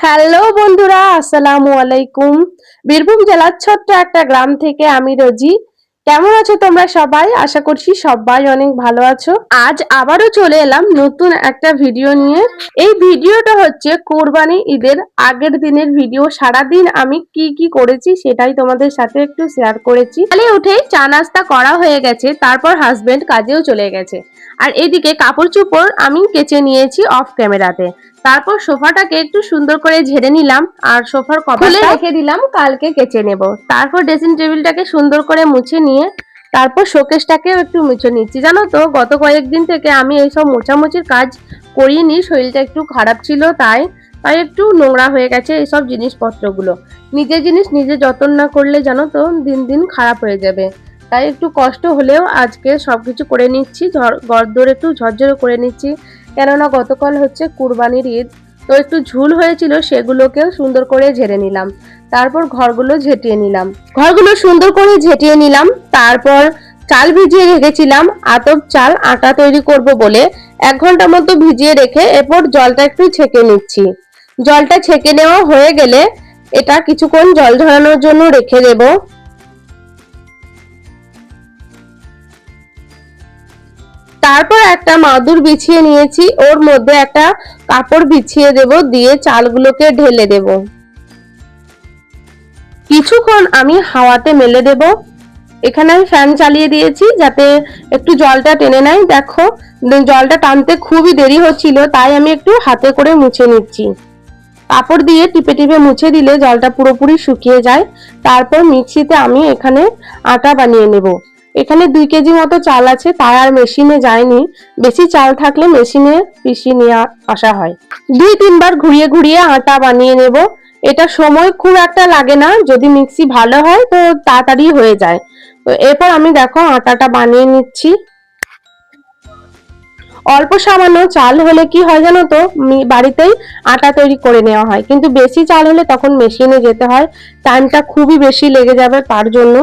Hello বন্ধুরা, আসসালামু আলাইকুম। বীরভূম জেলার ছোট্ট একটা গ্রাম থেকে আমি রোজি। কেমন আছো তোমরা সবাই? আশা করছি সবাই অনেক ভালো আছো। আজ আবারও চলে এলাম নতুন একটা ভিডিও নিয়ে। এই ভিডিওটা হচ্ছে কোরবানি ঈদের আগের দিনের ভিডিও। সারাদিন আমি কি কি করেছি সেটাই তোমাদের সাথে একটু শেয়ার করেছি। সকালে উঠে চা নাস্তা করা হয়ে গেছে, তারপর হাজবেন্ড কাজেও চলে গেছে। আর এদিকে কাপড় চোপড় আমি কেচে নিয়েছি অফ ক্যামেরাতে। তারপর সোফাটাকে একটু সুন্দর করে ঝেড়ে নিলাম আর সোফার কভারটা রেখে দিলাম, কালকে কেচে নেব। তারপর ড্রেসিং টেবিলটাকে সুন্দর করে মুছে নিয়ে তারপর শোকেসটাকেও একটু মুছে নিচ্ছি। জানো তো, গত কয়েকদিন থেকে আমি এইসব মোছামুছির কাজ করিনি, শরীরটা একটু খারাপ ছিল, তাই তাই একটু নোংরা হয়ে গেছে এইসব জিনিসপত্রগুলো। নিজের জিনিস নিজে যত্ন না করলে জানো তো দিন দিন খারাপ হয়ে যাবে। তাই একটু কষ্ট হলেও আজকে সবকিছু করে নিচ্ছি, ঘরদোর একটু ঝরঝরে করে নিচ্ছি। কেননা গতকাল হচ্ছে কুরবানির ঈদ, তো একটু ঝুল হয়েছিল, সেগুলোকেও সুন্দর করে ঝেড়ে নিলাম। তারপর ঘরগুলো ঝেঁটিয়ে নিলাম, ঘরগুলো সুন্দর করে ঝেঁটিয়ে নিলাম। তারপর চাল ভিজিয়ে রেখেছিলাম, আতপ চাল আটা তৈরি করব বলে 1 ঘন্টা মতো ভিজিয়ে রেখে এরপর জলটা একটু ছেঁকে নিচ্ছি। জলটা ছেঁকে নেওয়া হয়ে গেলে এটা কিছুক্ষণ জল ঝরানোর জন্য রেখে দেব। তারপর একটা মাদুর বিছিয়ে নিয়েছি, ওর মধ্যে একটা কাপড় বিছিয়ে দেব, দিয়ে চালগুলোকে ঢেলে দেব। কিছুক্ষণ আমি হাওয়াতে মেলে দেব। এখানে আমি ফ্যান চালিয়ে দিয়েছি যাতে একটু জলটা টেনে নেয়। দেখো, জলটা টানতে খুবই দেরি হচ্ছিল, তাই আমি একটু হাতে করে মুছে নিচ্ছি। কাপড় দিয়ে টিপে টিপে মুছে দিলে জলটা পুরোপুরি শুকিয়ে যায়। তারপর মিক্সিতে আমি এখানে আটা বানিয়ে নেব। এখানে 2 কেজি মতো চাল আছে, তাই আর মেশিনে যায়নি। বেশি চাল থাকলে মেশিনে পিষিয়ে নিয়ে আসা হয়। 2-3 বার ঘুরিয়ে ঘুরিয়ে আটা বানিয়ে নেব। এটা সময় খুব একটা লাগে না, যদি মিক্সি ভালো হয় তো তাড়াতাড়ি হয়ে যায়। তো এরপর আমি দেখো আটাটা বানিয়ে নিচ্ছি। অল্প সামান্য চাল হলে কি হয় জানো তো, বাড়িতেই আটা তৈরি করে নেওয়া হয়, কিন্তু বেশি চাল হলে তখন মেশিনে যেতে হয়, টাইমটা খুবই বেশি লেগে যাবে। তার জন্য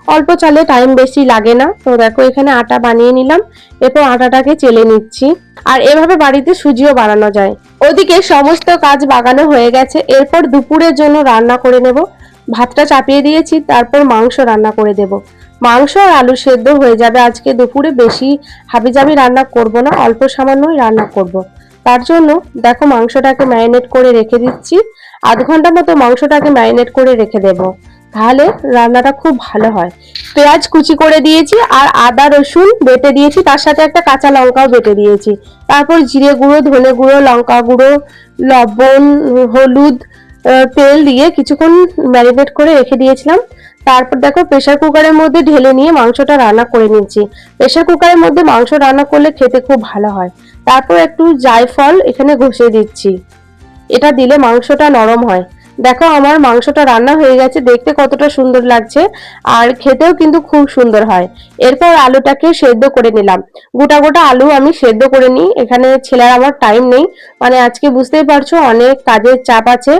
অল্প চালে টাইম বেশি লাগে না। তো দেখো এখানে আটা বানিয়ে নিলাম, এরপর আটাটাকে চেলে নিচ্ছি। আর এভাবে বাড়িতে সুজিও বানানো যায়। ওদিকে সমস্ত কাজ বাগানো হয়ে গেছে, এরপর দুপুরের জন্য রান্না করে নেব। ভাতটা চাপিয়ে দিয়েছি, তারপর মাংস রান্না করে দেব। মাংস আর আলু সেদ্ধ হয়ে যাবে। আজকে দুপুরে বেশি হাবিজাবি রান্না করব না, অল্প সামান্যই রান্না করব। তার জন্য দেখো মাংসটাকে ম্যারিনেট করে রেখে দিচ্ছি। 1/2 ঘন্টা মতো মাংসটাকে ম্যারিনেট করে রেখে দেব, তাহলে রান্নাটা খুব ভালো হয়। পেঁয়াজ কুচি করে দিয়েছি আর আদা রসুন বেটে দিয়েছি, তার সাথে একটা কাঁচা লঙ্কাও বেটে দিয়েছি। তারপর জিরে গুঁড়ো, ধনে গুঁড়ো, লঙ্কা গুঁড়ো, লবণ, হলুদ, তেল দিয়ে কিছুক্ষণ ম্যারিনেট করে রেখে দিয়েছিলাম। তারপর দেখো প্রেসার কুকারের মধ্যে ঢেলে নিয়ে মাংসটা রান্না করে নিচ্ছি। প্রেসার কুকারের মধ্যে মাংস রান্না করলে খেতে খুব ভালো হয়। তারপর একটু জায়ফল এখানে ঘষে দিচ্ছি, এটা দিলে মাংসটা নরম হয়। দেখো আমার মাংসটা রান্না হয়ে গেছে, দেখতে কতটা সুন্দর লাগছে, আর খেতেও কিন্তু খুব সুন্দর হয়। এরপর আলুটাকে সেদ্ধ করে নিলাম। গোটা গোটা আলু আমি সেদ্ধ করে নিই, এখানে ছেলের আমার টাইম নেই। মানে আজকে বুঝতেই পারছো অনেক কাজের চাপ আছে,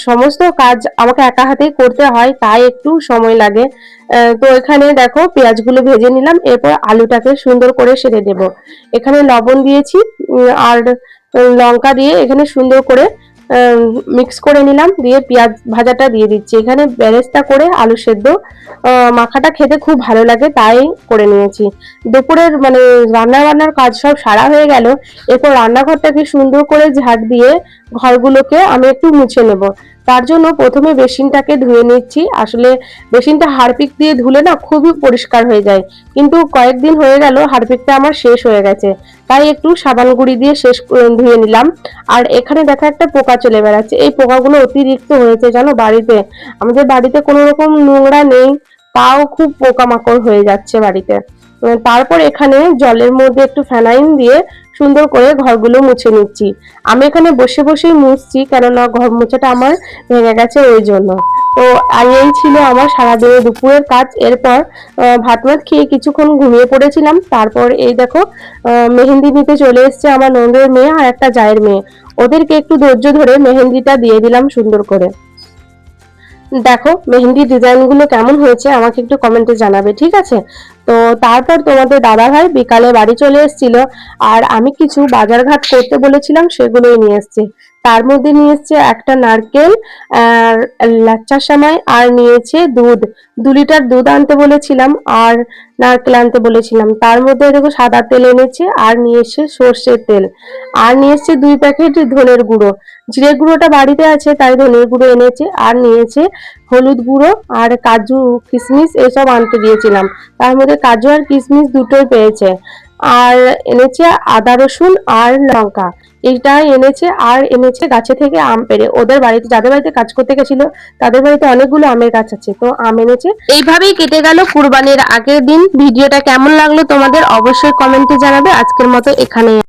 সমস্ত কাজ আমাকে একা হাতেই করতে হয়, তাই একটু সময় লাগে। তো এখানে দেখো পেঁয়াজগুলো ভেজে নিলাম, এরপর আলুটাকে সুন্দর করে সেরে দেব। এখানে লবণ দিয়েছি আর লঙ্কা দিয়ে এখানে সুন্দর করে মিক্স করে নিলাম, দিয়ে পেঁয়াজ ভাজাটা দিয়ে দিচ্ছি। এখানে বেরেস্তা করে আলু সেদ্ধ মাখাটা খেতে খুব ভালো লাগে, তাই করে নিয়েছি। দুপুরের মানে রান্না বান্নার কাজ সব সারা হয়ে গেল। এরপর রান্নাঘরটাকে সুন্দর করে ঝাড় দিয়ে ঘরগুলোকে আমি একটু মুছে নেব। তার জন্য প্রথমে বেসিনটাকে ধুয়ে নিচ্ছি। আসলে বেসিনটা হারপিক দিয়ে ধুলে না খুবই পরিষ্কার হয়ে যায়, কিন্তু কয়েকদিন হয়ে গেল হারপিকটা আমার শেষ হয়ে গেছে, তাই একটু সাবান গুঁড়ি দিয়ে ধুয়ে নিলাম। আর এখানে দেখা একটা পোকা চলে বেড়াচ্ছে, এই পোকাগুলো অতিরিক্ত হয়েছে জানো বাড়িতে। আমাদের বাড়িতে কোনো রকম নোংরা নেই, তাও খুব পোকামাকড় হয়ে যাচ্ছে বাড়িতে। তারপর এখানে জলের মধ্যে একটু ফেনাইল দিয়ে সুন্দর করে ঘরগুলো মুছে নিচ্ছি। আমি এখানে বসে বসেই মুছছি, কেননা ঘর মোছাটা আমার ভেঙে গেছে ওই জন্য। তো এই ছিল আমার সারাদিনের দুপুরের কাজ। এরপর ভাত ভাত খেয়ে কিছুক্ষণ ঘুমিয়ে পড়েছিলাম। তারপর এই দেখো মেহেন্দি নিতে চলে এসছে আমার ননদের মেয়ে আর একটা জায়ের মেয়ে। ওদেরকে একটু ধৈর্য ধরে মেহেন্দিটা দিয়ে দিলাম সুন্দর করে। দেখো মেহেন্দির ডিজাইনগুলো কেমন হয়েছে আমাকে একটু কমেন্টে জানাবে, ঠিক আছে? তো তারপর তোমাদের দাদাভাই বিকালে বাড়ি চলে এসেছিল, আর আমি কিছু বাজারঘাট করতে বলেছিলাম সেগুলোই নিয়ে এসেছে। তার মধ্যে নিয়ে এসছে একটা নারকেল, আর লাচ্চা সেমাই, আর নিয়েছে দুধ, 2 লিটার দুধ আনতে বলেছিলাম আর নারকেল আনতে বলেছিলাম। তার মধ্যে দেখো সাদা তেল এনেছে, আর নিয়ে এসছে সর্ষের তেল, আর নিয়ে এসছে 2 প্যাকেট ধনের গুঁড়ো। জিরে গুঁড়োটা বাড়িতে আছে তাই ধনের গুঁড়ো এনেছে, আর নিয়েছে হলুদ গুঁড়ো আর কাজু কিশমিশ এসব আনতে দিয়েছিলাম। তার মধ্যে কাজু আর কিশমিশ দুটোই পেয়েছে। আর এনেছে আদা রসুন আর লঙ্কা, এইটা এনেছে। আর এনেছে গাছে থেকে আম পেড়ে, ওদের বাড়িতে যাদের বাড়িতে কাজ করতে গেছিল তাদের বাড়িতে অনেকগুলো আমের গাছ আছে, তো আম এনেছে। এইভাবেই কেটে গেল কুরবানির আগের দিন। ভিডিওটা কেমন লাগলো তোমাদের অবশ্যই কমেন্টে জানাবে। আজকের মতো এখানেই।